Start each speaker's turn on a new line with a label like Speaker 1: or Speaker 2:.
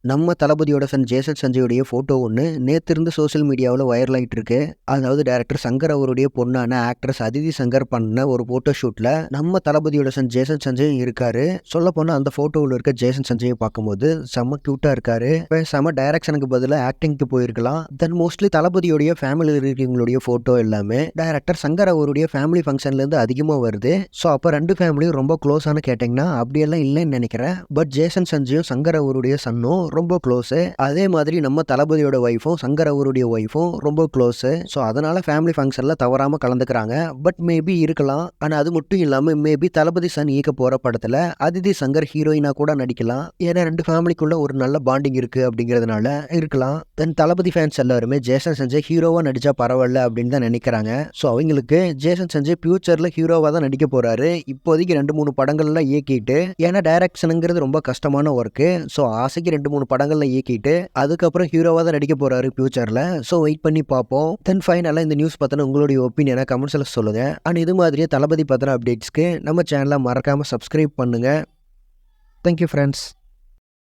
Speaker 1: நம்ம தளபதியோட Sun Jason சஞ்சயோடைய photo ஒன்று நேற்று இருந்து சோஷியல் மீடியாவில் வைரல் ஆகிட்டு இருக்கு. அதாவது டைரக்டர் சங்கர் அவருடைய பொண்ணான ஆக்ட்ரஸ் அதிதி சங்கர் பண்ண ஒரு ஃபோட்டோ ஷூட்டில் நம்ம தளபதியோட சன் ஜேசன் சஞ்சயும் இருக்காரு. சொல்ல போனால் அந்த ஃபோட்டோவில் இருக்க ஜேசன் சஞ்சயை பார்க்கும்போது செம்ம க்யூட்டாக இருக்காரு. செம்ம டைரக்ஷனுக்கு பதிலாக ஆக்டிங்க்கு போயிருக்கலாம். தென் மோஸ்ட்லி தளபதியோடைய ஃபேமிலி இருக்கவங்களுடைய ஃபோட்டோ எல்லாமே டைரக்டர் சங்கர் அவருடைய ஃபேமிலி ஃபங்க்ஷன்லேருந்து அதிகமாக வருது. ஸோ அப்போ ரெண்டு ஃபேமிலியும் ரொம்ப க்ளோஸானு கேட்டிங்கன்னா அப்படியெல்லாம் இல்லைன்னு நினைக்கிறேன். பட் ஜேசன் சஞ்சயும் சங்கர் அவருடைய சன்னும் ரொம்ப க்ளோஸு. அதே மாதிரி நம்ம தளபதியோட ஒய்ஃபும் சங்கர் அவருடைய ஒய்ஃபும் ரொம்ப க்ளோஸு. ஸோ அதனால ஃபேமிலி ஃபங்க்ஷனில் தவறாமல் கலந்துக்கிறாங்க. பட் மேபி இருக்கலாம். ஆனால் அது மட்டும் இல்லாமல் மேபி தளபதி சன் இயக்க போகிற படத்தில் அதிதி சங்கர் ஹீரோயினாக கூட நடிக்கலாம். ஏன்னா ரெண்டு ஃபேமிலிக்குள்ள ஒரு நல்ல பாண்டிங் இருக்குது அப்படிங்கிறதுனால இருக்கலாம். தென் தளபதி ஃபேன்ஸ் எல்லாருமே ஜேசன் சஞ்சய் ஹீரோவாக நடித்தா பரவாயில்ல அப்படின்னு தான் நினைக்கிறாங்க. ஸோ அவங்களுக்கு ஜேசன் சஞ்சய் ஃபியூச்சரில் ஹீரோவாக தான் நடிக்க போகிறாரு. இப்போதைக்கு 2-3 படங்கள்லாம் இயக்கிட்டு, ஏன்னா டைரக்ஷனுங்கிறது ரொம்ப கஷ்டமான ஒர்க்கு. ஸோ ஆசைக்கு 2-3 படங்கள்ல இயக்கிட்டு அதுக்கப்புறம் ஹீரோவாக தான் நடிக்க போறாரு ஃபியூச்சர்ல. ஸோ வெயிட் பண்ணி பார்ப்போம். தென் ஃபைனலாக இந்த நியூஸ் பற்றின உங்களுடைய ஒப்பீனியனை கமெண்ட்ஸில் சொல்லுங்க. அண்ட் இது மாதிரியே தளபதி பற்றின அப்டேட்ஸ்க்கு நம்ம சேனலை மறக்காம சப்ஸ்கிரைப் பண்ணுங்க. Thank you friends.